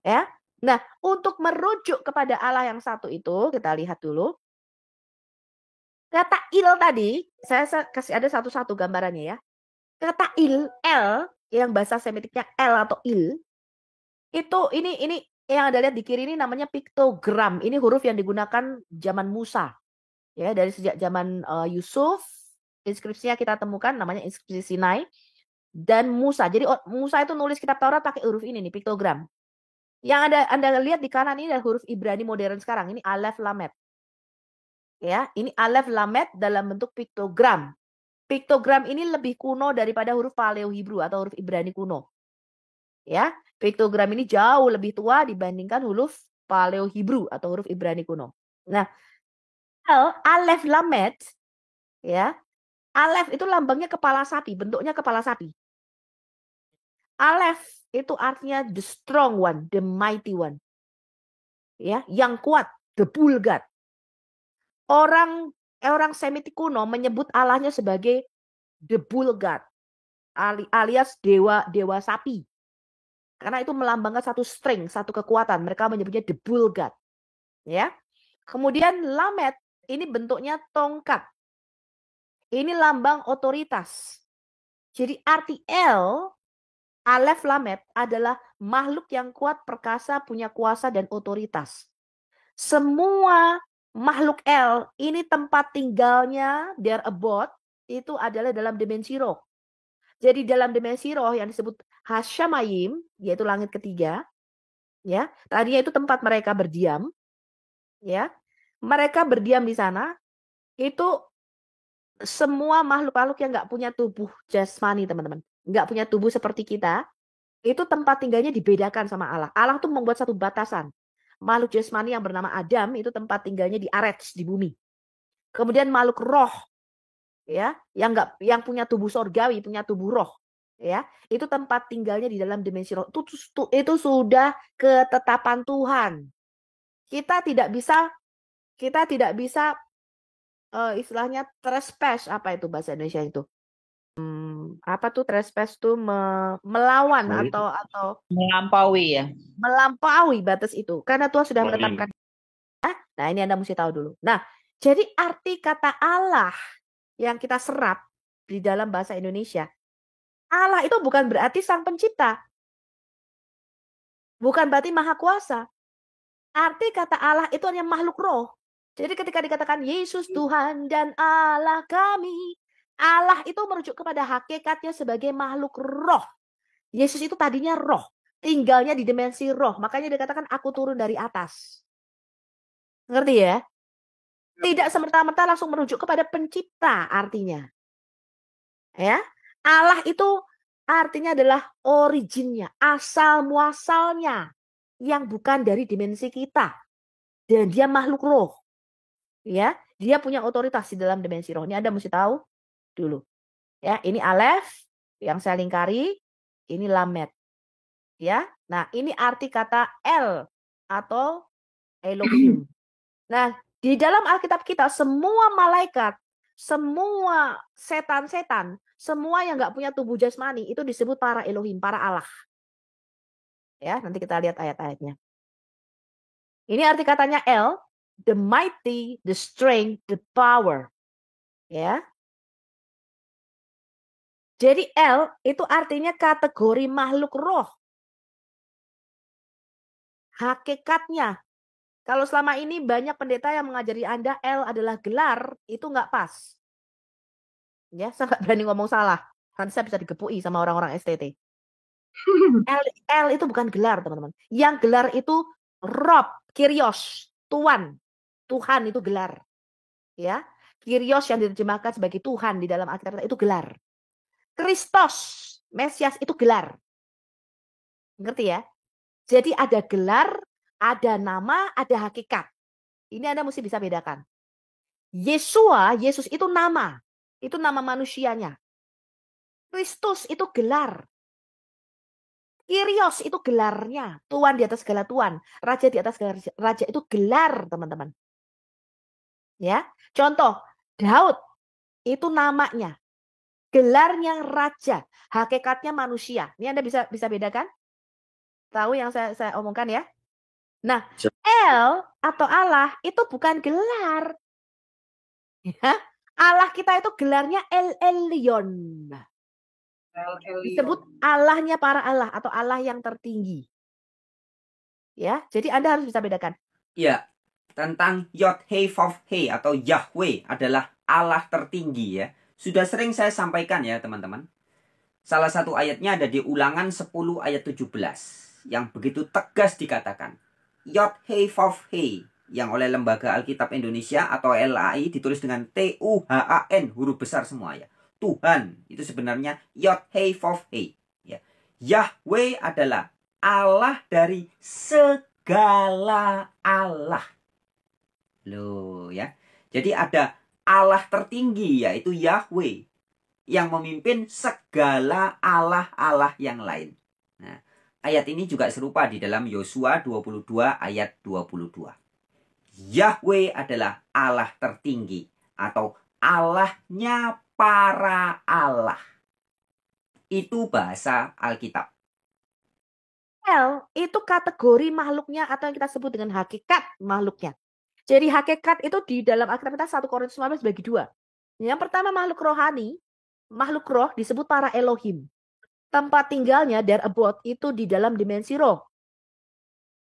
[SPEAKER 1] Ya. Nah, untuk merujuk kepada Allah yang satu itu, kita lihat dulu. Kata il tadi, saya kasih ada satu-satu gambarannya ya. Kata il, L, yang bahasa Semitiknya L atau il, itu ini yang Anda lihat di kiri ini namanya piktogram. Ini huruf yang digunakan zaman Musa. Ya, dari sejak zaman Yusuf, inskripsinya kita temukan namanya inskripsi Sinai dan Musa. Jadi Musa itu nulis kitab Taurat pakai huruf ini nih, piktogram. Yang Anda lihat di kanan ini adalah huruf Ibrani modern sekarang. Ini Alef Lamet. Ya, ini Alef Lamet dalam bentuk piktogram. Piktogram ini lebih kuno daripada huruf Paleo Hebrew atau huruf Ibrani kuno. Ya, piktogram ini jauh lebih tua dibandingkan huruf Paleo Hebrew atau huruf Ibrani kuno. Nah, Alef Lamet, ya, Alef itu lambangnya kepala sapi, bentuknya kepala sapi. Alef itu artinya the strong one, the mighty one, ya, yang kuat, the bull god. Orang Semitik kuno menyebut Allahnya sebagai the bull god, alias dewa sapi, karena itu melambangkan satu strength, satu kekuatan. Mereka menyebutnya the bull god, ya. Kemudian Lamet ini bentuknya tongkat. Ini lambang otoritas. Jadi arti L, Alef Lamet adalah makhluk yang kuat, perkasa, punya kuasa dan otoritas. Semua makhluk L ini tempat tinggalnya, their abode, itu adalah dalam dimensi roh. Jadi dalam dimensi roh yang disebut Hasyamayim, yaitu langit ketiga, ya, tadinya itu tempat mereka berdiam, ya. Mereka berdiam di sana, itu semua makhluk-makhluk yang nggak punya tubuh jasmani, teman-teman, nggak punya tubuh seperti kita, itu tempat tinggalnya dibedakan sama Allah. Allah tuh membuat satu batasan. Makhluk jasmani yang bernama Adam itu tempat tinggalnya di Arets, di bumi. Kemudian makhluk roh ya, yang punya tubuh sorgawi, punya tubuh roh, ya, itu tempat tinggalnya di dalam dimensi roh. Itu sudah ketetapan Tuhan. Kita tidak bisa istilahnya trespass, apa itu bahasa Indonesia itu? Apa tuh trespass tuh melawan atau
[SPEAKER 3] Melampaui ya.
[SPEAKER 1] melampaui batas itu karena Tuhan sudah menetapkan. Nah, ini Anda mesti tahu dulu. Nah, jadi arti kata Allah yang kita serap di dalam bahasa Indonesia, Allah itu bukan berarti sang pencipta. Bukan berarti maha kuasa. Arti kata Allah itu hanya makhluk roh. Jadi ketika dikatakan Yesus Tuhan dan Allah kami, Allah itu merujuk kepada hakikatnya sebagai makhluk roh. Yesus itu tadinya roh, tinggalnya di dimensi roh. Makanya dikatakan aku turun dari atas. Ngerti ya? Tidak semerta-merta langsung merujuk kepada pencipta artinya. Ya, Allah itu artinya adalah originnya, asal muasalnya yang bukan dari dimensi kita. Dan dia makhluk roh. Ya, dia punya otoritas di dalam dimensi roh. Ini Anda mesti tahu dulu. Ya, ini Aleph yang saya lingkari, ini Lamed. Ya. Nah, ini arti kata El atau Elohim. Nah, di dalam Alkitab kita semua malaikat, semua setan-setan, semua yang nggak punya tubuh jasmani itu disebut para Elohim, para Allah. Ya, nanti kita lihat ayat-ayatnya. Ini arti katanya El, the mighty, the strength, the power. Ya. Jadi El itu artinya kategori makhluk roh. Hakikatnya. Kalau selama ini banyak pendeta yang mengajari Anda El adalah gelar, itu nggak pas. Ya, saya nggak berani ngomong salah. Nanti saya bisa digepui sama orang-orang STT. El itu bukan gelar, teman-teman. Yang gelar itu Rob, Kyrios, Tuhan. Tuhan itu gelar. Ya, Kyrios yang diterjemahkan sebagai Tuhan di dalam Alkitab itu gelar. Kristos, Mesias itu gelar. Ngerti ya? Jadi ada gelar, ada nama, ada hakikat. Ini Anda mesti bisa bedakan. Yesus itu nama. Itu nama manusianya. Kristus itu gelar. Kyrios itu gelarnya. Tuhan di atas segala Tuhan. Raja di atas segala raja. Itu gelar, teman-teman. Ya, contoh, Daud itu namanya. Gelarnya raja. Hakikatnya manusia. Ini Anda bisa bedakan? Tahu yang saya omongkan ya? Nah, El atau Allah itu bukan gelar. Ya, Allah kita itu gelarnya El Elyon. Disebut Allahnya para Allah atau Allah yang tertinggi. Ya, jadi Anda harus bisa bedakan.
[SPEAKER 2] Ya, tentang Yod He Vav He atau Yahweh adalah Allah tertinggi ya. Sudah sering saya sampaikan ya teman-teman. Salah satu ayatnya ada di Ulangan 10 ayat 17 yang begitu tegas dikatakan Yod He Vav He yang oleh Lembaga Alkitab Indonesia atau LAI ditulis dengan TUHAN huruf besar semua ya. Tuhan itu sebenarnya Yod He Vav He ya. Yahweh adalah Allah dari segala Allah. Loh ya. Jadi ada Allah tertinggi yaitu Yahweh yang memimpin segala Allah-Allah yang lain. Nah, ayat ini juga serupa di dalam Yosua 22 ayat 22. Yahweh adalah Allah tertinggi atau Allahnya para Allah. Itu bahasa Alkitab.
[SPEAKER 1] El itu kategori makhluknya atau yang kita sebut dengan hakikat makhluknya. Jadi hakikat itu di dalam Alkitab kita 1 Korintus 15 bagi 2. Yang pertama makhluk rohani, makhluk roh disebut para Elohim. Tempat tinggalnya their abode itu di dalam dimensi roh.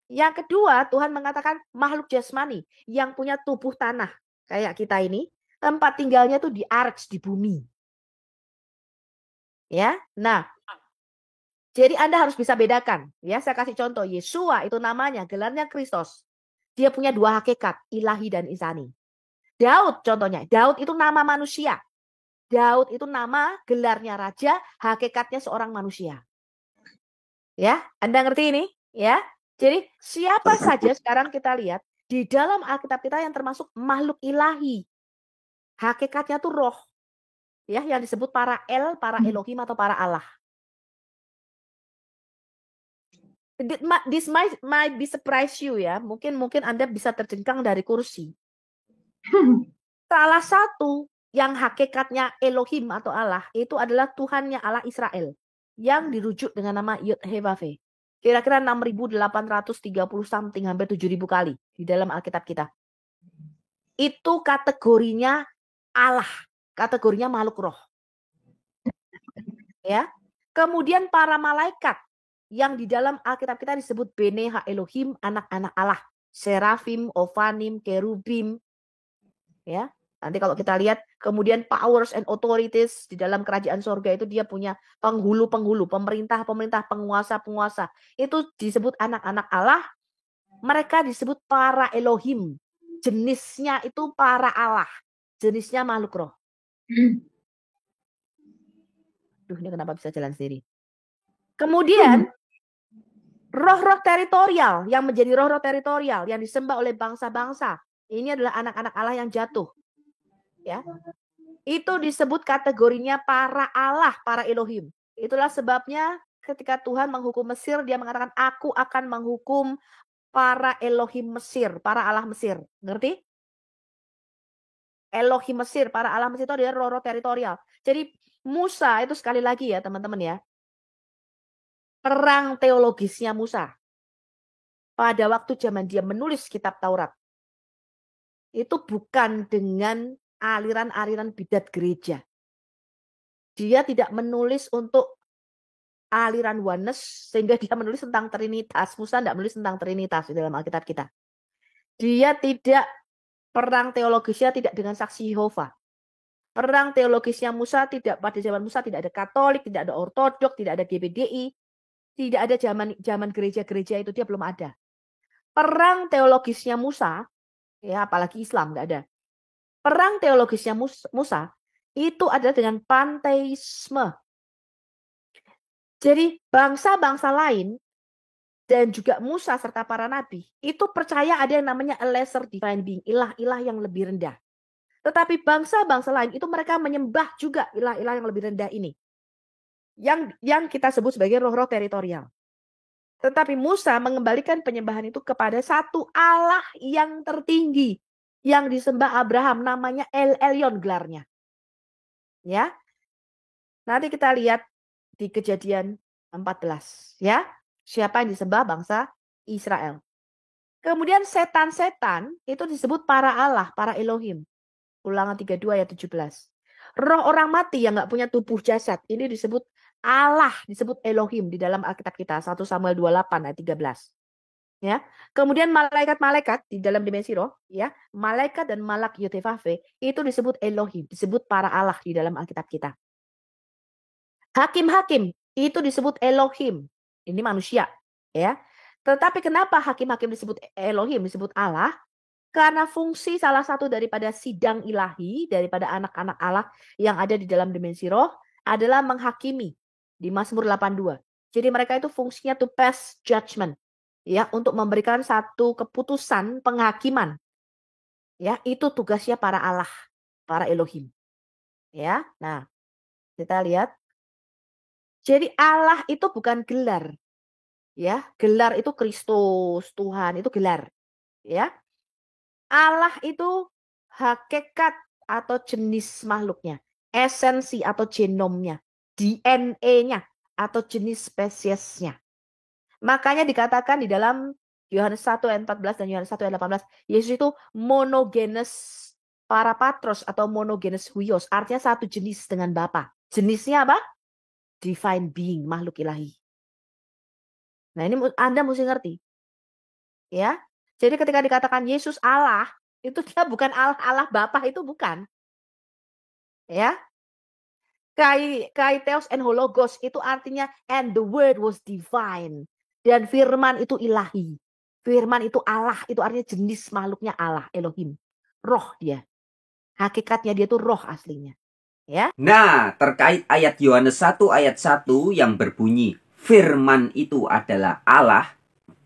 [SPEAKER 1] Yang kedua, Tuhan mengatakan makhluk jasmani yang punya tubuh tanah kayak kita ini, tempat tinggalnya itu di arks di bumi. Ya. Nah, jadi Anda harus bisa bedakan. Ya, saya kasih contoh. Yesua itu namanya, gelarnya Kristus. Dia punya dua hakikat, ilahi dan insani. Daud contohnya. Daud itu nama manusia. Daud itu nama, gelarnya raja, hakikatnya seorang manusia. Ya, Anda ngerti ini? Ya. Jadi siapa saja sekarang kita lihat di dalam Alkitab kita yang termasuk makhluk ilahi. Hakikatnya tuh roh. ya, yang disebut para para Elohim atau para Allah. This might be surprise you ya. Mungkin Anda bisa terjengkang dari kursi. Salah satu yang hakikatnya Elohim atau Allah itu adalah Tuhannya Allah Israel yang dirujuk dengan nama Yod-Heh-Vav-Veh. Kira-kira 6.830 something, hampir 7.000 kali di dalam Alkitab kita. Itu kategorinya Allah, kategorinya makhluk roh. Ya. Kemudian para malaikat yang di dalam Alkitab kita disebut Bene Ha-Elohim, anak-anak Allah, Serafim, Ofanim, Kerubim. Ya. Nanti kalau kita lihat kemudian powers and authorities di dalam kerajaan sorga itu dia punya penghulu-penghulu, pemerintah-pemerintah, penguasa-penguasa. Itu disebut anak-anak Allah. Mereka disebut para Elohim. Jenisnya itu para Allah. Jenisnya makhluk roh. Duh, ini kenapa bisa jalan sendiri? Kemudian roh-roh teritorial yang menjadi roh-roh teritorial yang disembah oleh bangsa-bangsa. Ini adalah anak-anak Allah yang jatuh. Ya. Itu disebut kategorinya para Allah, para Elohim. Itulah sebabnya ketika Tuhan menghukum Mesir, dia mengatakan, aku akan menghukum para Elohim Mesir, para Allah Mesir. Ngerti? Elohim Mesir, para Allah Mesir itu adalah roh-roh teritorial. Jadi Musa itu sekali lagi ya teman-teman ya. Perang teologisnya Musa. Pada waktu zaman dia menulis kitab Taurat. Itu bukan dengan aliran-aliran bidat gereja. Dia tidak menulis untuk aliran oneness sehingga dia menulis tentang Trinitas. Musa tidak menulis tentang Trinitas di dalam Alkitab kita. Dia tidak, perang teologisnya tidak dengan saksi Yehova. Perang teologisnya Musa tidak, pada zaman Musa tidak ada Katolik, tidak ada Ortodok, tidak ada GBDI, tidak ada zaman gereja-gereja itu, dia belum ada. Perang teologisnya Musa, ya apalagi Islam nggak ada. Perang teologisnya Musa itu adalah dengan panteisme. Jadi bangsa-bangsa lain dan juga Musa serta para nabi itu percaya ada yang namanya a lesser divine being, ilah-ilah yang lebih rendah. Tetapi bangsa-bangsa lain itu mereka menyembah juga ilah-ilah yang lebih rendah ini. Yang kita sebut sebagai roh-roh teritorial. Tetapi Musa mengembalikan penyembahan itu kepada satu Allah yang tertinggi yang disembah Abraham, namanya El Elyon gelarnya. Ya. Nanti kita lihat di Kejadian 14, ya. Siapa yang disembah bangsa Israel. Kemudian setan-setan itu disebut para Allah, para Elohim. Ulangan 32 ayat 17. Roh orang mati yang nggak punya tubuh jasad, ini disebut Allah, disebut Elohim di dalam Alkitab kita, 1 Samuel 28 ayat 13. Ya. Kemudian malaikat-malaikat di dalam dimensi roh, ya, malaikat dan malak Yod-Heh-Vav-Veh itu disebut Elohim, disebut para Allah di dalam Alkitab kita. Hakim-hakim itu disebut Elohim, ini manusia, ya. Tetapi kenapa hakim-hakim disebut Elohim, disebut Allah? Karena fungsi salah satu daripada sidang ilahi, daripada anak-anak Allah yang ada di dalam dimensi roh adalah menghakimi di Mazmur 82. Jadi mereka itu fungsinya to pass judgment. Ya, untuk memberikan satu keputusan penghakiman. Ya, itu tugasnya para Allah, para Elohim. Ya. Nah, kita lihat. Jadi Allah itu bukan gelar. Ya, gelar itu Kristus, Tuhan itu gelar. Ya. Allah itu hakikat atau jenis makhluknya, esensi atau genomnya, DNA-nya atau jenis spesiesnya. Makanya dikatakan di dalam Yohanes 1 ayat 14 dan Yohanes 1 ayat 18, Yesus itu monogenes parapatros atau monogenes huios, artinya satu jenis dengan Bapa. Jenisnya apa? Divine being, makhluk ilahi. Nah, ini Anda mesti ngerti. Ya. Jadi ketika dikatakan Yesus Allah, itu dia bukan Allah Bapa, itu bukan. Ya. Kai theos and hologos itu artinya and the word was divine. Dan firman itu ilahi. Firman itu Allah, itu artinya jenis makhluknya Allah, Elohim. Roh dia. Hakikatnya dia itu roh aslinya. Ya.
[SPEAKER 2] Nah, terkait ayat Yohanes 1 ayat 1 yang berbunyi firman itu adalah Allah,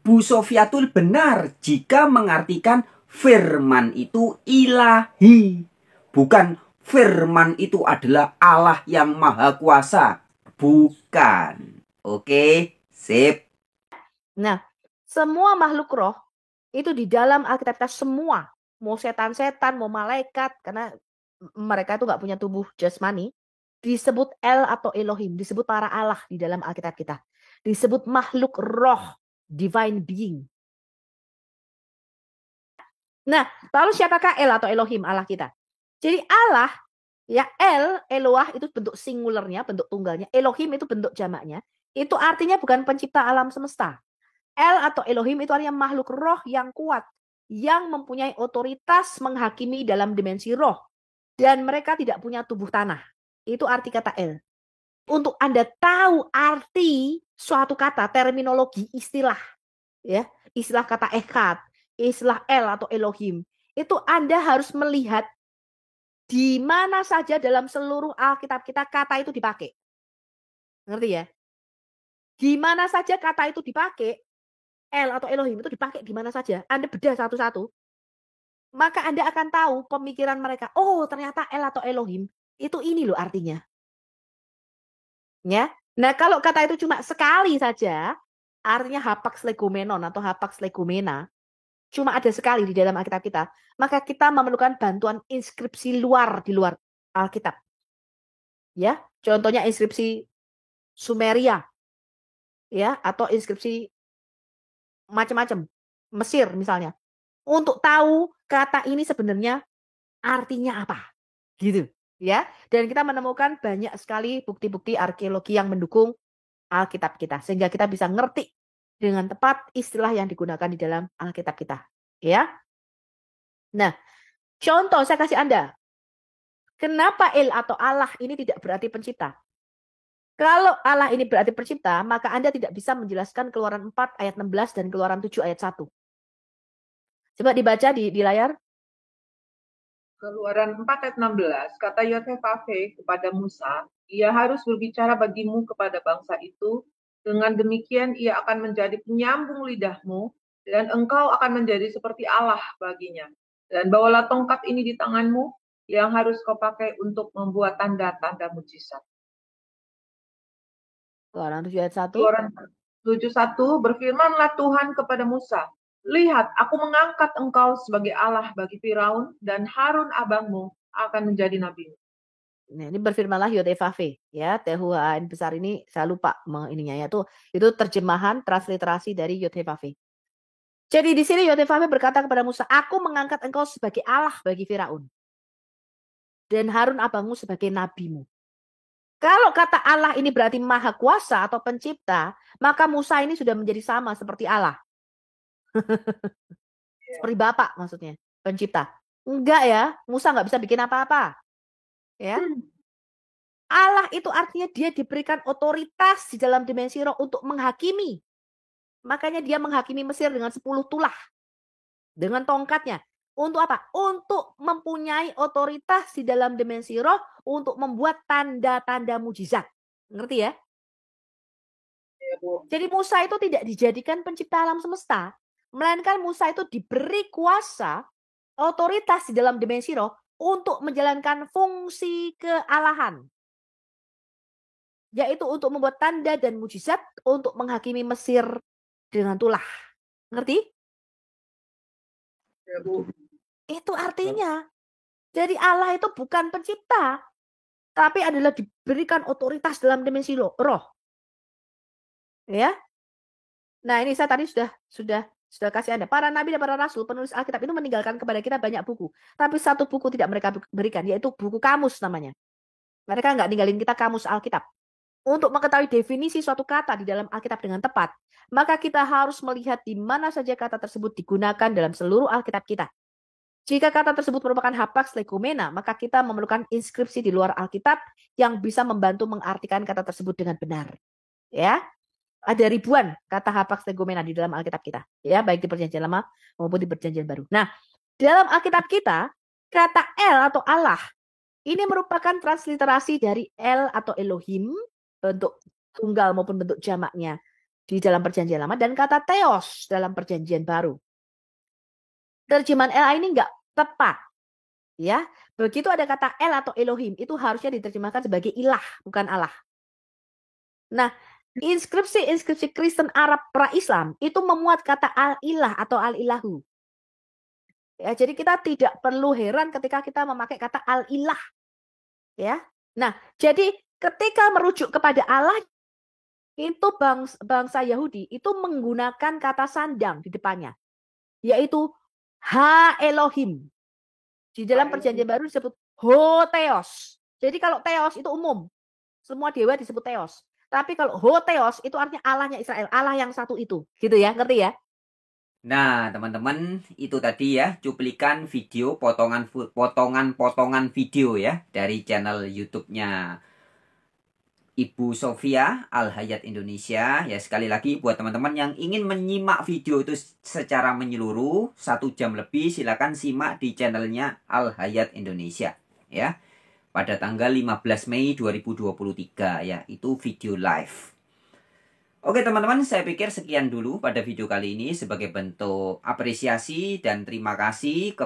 [SPEAKER 2] Bu Sofiatul benar jika mengartikan firman itu ilahi. Bukan firman itu adalah Allah yang maha kuasa? Bukan. Oke, sip.
[SPEAKER 1] Nah, semua makhluk roh itu di dalam Alkitab kita semua, mau setan-setan, mau malaikat, karena mereka itu nggak punya tubuh jasmani, disebut El atau Elohim, disebut para Allah di dalam Alkitab kita. Disebut makhluk roh, divine being. Nah, lalu siapakah El atau Elohim, Allah kita? Jadi Allah, ya Eloah itu bentuk singularnya, bentuk tunggalnya. Elohim itu bentuk jamaknya. Itu artinya bukan pencipta alam semesta. El atau Elohim itu artinya makhluk roh yang kuat, yang mempunyai otoritas menghakimi dalam dimensi roh. Dan mereka tidak punya tubuh tanah. Itu arti kata El. Untuk Anda tahu arti suatu kata, terminologi, istilah, ya, istilah kata echad, istilah El atau Elohim, itu Anda harus melihat di mana saja dalam seluruh Alkitab kita kata itu dipakai. Ngerti ya? Di mana saja kata itu dipakai, El atau Elohim itu dipakai di mana saja. Anda bedah satu-satu, maka Anda akan tahu pemikiran mereka. Oh, ternyata El atau Elohim itu ini loh artinya. Ya. Nah, kalau kata itu cuma sekali saja, artinya hapax legomenon atau hapax legomena, cuma ada sekali di dalam Alkitab kita, maka kita memerlukan bantuan inskripsi luar di luar Alkitab. Ya, contohnya inskripsi Sumeria, ya, atau inskripsi macam-macam, Mesir misalnya, untuk tahu kata ini sebenarnya artinya apa, gitu, ya. Dan kita menemukan banyak sekali bukti-bukti arkeologi yang mendukung Alkitab kita, sehingga kita bisa ngerti dengan tepat istilah yang digunakan di dalam Alkitab kita, ya. Nah, contoh saya kasih Anda, kenapa El atau Allah ini tidak berarti pencipta? Kalau Allah ini berarti pencipta, maka Anda tidak bisa menjelaskan Keluaran 4 ayat 16 dan Keluaran 7 ayat 1. Coba dibaca di layar.
[SPEAKER 3] Keluaran 4 ayat 16, kata Yotefave kepada Musa, ia harus berbicara bagimu kepada bangsa itu, dengan demikian ia akan menjadi penyambung lidahmu, dan engkau akan menjadi seperti Allah baginya. Dan bawalah tongkat ini di tanganmu, yang harus kau pakai untuk membuat tanda-tanda mujizat.
[SPEAKER 1] Keluaran 7 ayat 1.
[SPEAKER 3] Keluaran 7:1, berfirmanlah Tuhan kepada Musa, lihat, aku mengangkat engkau sebagai Allah bagi Firaun, dan Harun abangmu akan menjadi nabi.
[SPEAKER 1] Nah, ini berfirmanlah Yotefave, ya, THUN besar ini saya lupa ininya ya, itu terjemahan transliterasi dari Yotefave. Jadi di sini Yotefave berkata kepada Musa, aku mengangkat engkau sebagai Allah bagi Firaun, dan Harun abangmu sebagai nabimu. Kalau kata Allah ini berarti maha kuasa atau pencipta, maka Musa ini sudah menjadi sama seperti Allah. Seperti Bapak maksudnya, pencipta. Enggak ya, Musa nggak bisa bikin apa-apa. Ya. Allah itu artinya dia diberikan otoritas di dalam dimensi roh untuk menghakimi. Makanya dia menghakimi Mesir dengan 10 tulah. Dengan tongkatnya. Untuk apa? Untuk mempunyai otoritas di dalam dimensi roh untuk membuat tanda-tanda mujizat. Ngerti ya? Jadi Musa itu tidak dijadikan pencipta alam semesta. Melainkan Musa itu diberi kuasa, otoritas di dalam dimensi roh untuk menjalankan fungsi kealahan. Yaitu untuk membuat tanda dan mujizat untuk menghakimi Mesir dengan tulah. Ngerti?
[SPEAKER 3] Ya, Bu.
[SPEAKER 1] Itu artinya. Jadi Allah itu bukan pencipta, tapi adalah diberikan otoritas dalam dimensi roh. Ya. Nah, ini saya tadi sudah kasih Anda. Para nabi dan para rasul, penulis Alkitab itu meninggalkan kepada kita banyak buku. Tapi satu buku tidak mereka berikan, yaitu buku kamus namanya. Mereka nggak ninggalin kita kamus Alkitab. Untuk mengetahui definisi suatu kata di dalam Alkitab dengan tepat, maka kita harus melihat di mana saja kata tersebut digunakan dalam seluruh Alkitab kita. Jika kata tersebut merupakan hapax legomena, maka kita memerlukan inskripsi di luar Alkitab yang bisa membantu mengartikan kata tersebut dengan benar. Ya, ada ribuan kata hapax legomena di dalam Alkitab kita, ya, baik di Perjanjian Lama maupun di Perjanjian Baru. Nah, dalam Alkitab kita, kata El atau Allah ini merupakan transliterasi dari El atau Elohim, bentuk tunggal maupun bentuk jamaknya di dalam Perjanjian Lama, dan kata Theos dalam Perjanjian Baru. Terjemahan El ini enggak tepat, ya. Begitu ada kata El atau Elohim, itu harusnya diterjemahkan sebagai ilah, bukan Allah. Nah, inskripsi Kristen Arab pra-Islam itu memuat kata al-ilah atau al-ilahu. Ya, jadi kita tidak perlu heran ketika kita memakai kata al-ilah. Ya. Nah, jadi ketika merujuk kepada Allah, itu bangsa Yahudi itu menggunakan kata sandang di depannya, yaitu Ha Elohim. Di dalam perjanjian baru disebut Hotheos. Jadi kalau Theos itu umum, semua dewa disebut Theos. Tapi kalau Hotheos itu artinya Allahnya Israel, Allah yang satu itu. Gitu ya, ngerti ya?
[SPEAKER 2] Nah, teman-teman, itu tadi ya cuplikan video, potongan video ya dari channel YouTube-nya Ibu Sofia Al-Hayat Indonesia. Ya, sekali lagi buat teman-teman yang ingin menyimak video itu secara menyeluruh 1 jam lebih, silakan simak di channelnya Al-Hayat Indonesia ya. Pada tanggal 15 Mei 2023 ya, itu video live. Oke teman-teman, saya pikir sekian dulu pada video kali ini sebagai bentuk apresiasi dan terima kasih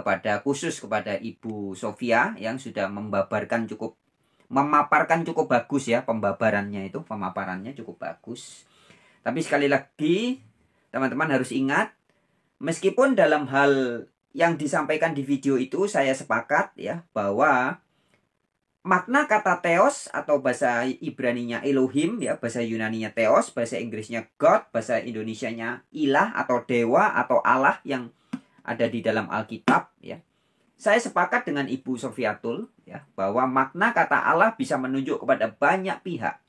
[SPEAKER 2] khusus kepada Ibu Sofia yang sudah memaparkan cukup bagus ya, pemaparannya cukup bagus. Tapi sekali lagi teman-teman harus ingat, meskipun dalam hal yang disampaikan di video itu saya sepakat ya bahwa makna kata Theos atau bahasa Ibraninya Elohim ya, bahasa Yunaninya Theos, bahasa Inggrisnya God, bahasa Indonesianya ilah atau dewa atau Allah yang ada di dalam Alkitab ya. Saya sepakat dengan Ibu Sofiatul ya bahwa makna kata Allah bisa menunjuk kepada banyak pihak.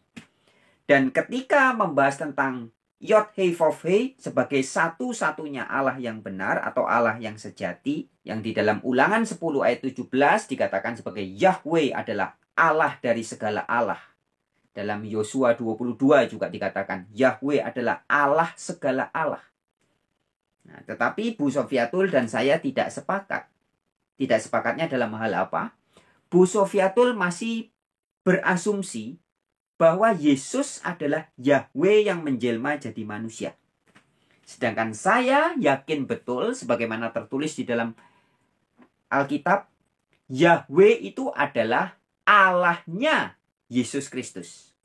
[SPEAKER 2] Dan ketika membahas tentang Yod Hei Vav Hei sebagai satu-satunya Allah yang benar atau Allah yang sejati, yang di dalam Ulangan 10 ayat 17 dikatakan sebagai Yahweh adalah Allah dari segala Allah. Dalam Yosua 22 juga dikatakan Yahweh adalah Allah segala Allah. Nah, tetapi Bu Sofiatul dan saya tidak sepakat. Tidak sepakatnya dalam hal apa? Bu Sofiatul masih berasumsi bahwa Yesus adalah Yahweh yang menjelma jadi manusia. Sedangkan saya yakin betul sebagaimana tertulis di dalam Alkitab, Yahweh itu adalah Allahnya Yesus Kristus.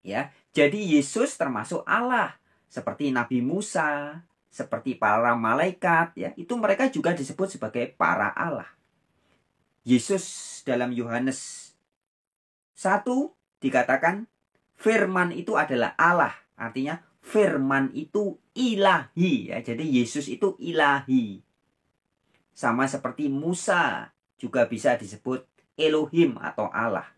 [SPEAKER 2] Ya, jadi Yesus termasuk Allah, seperti Nabi Musa, seperti para malaikat ya, itu mereka juga disebut sebagai para Allah. Yesus dalam Yohanes 1 dikatakan firman itu adalah Allah, artinya firman itu ilahi ya. Jadi Yesus itu ilahi. Sama seperti Musa juga bisa disebut Elohim atau Allah.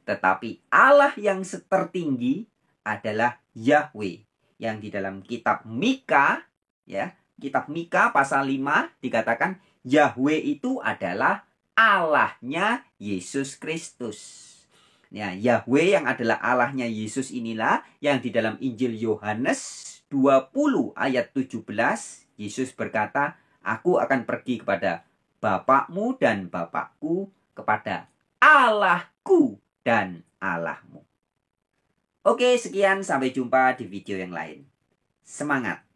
[SPEAKER 2] Tetapi Allah yang tertinggi adalah Yahweh, yang di dalam kitab Mika ya, kitab Mika pasal 5 dikatakan Yahweh itu adalah Allahnya Yesus Kristus. Ya, Yahweh yang adalah Allahnya Yesus inilah yang di dalam Injil Yohanes 20 ayat 17 Yesus berkata, "Aku akan pergi kepada Bapakmu dan Bapakku, kepada Allahku dan Allahmu." Oke, sekian, sampai jumpa di video yang lain. Semangat!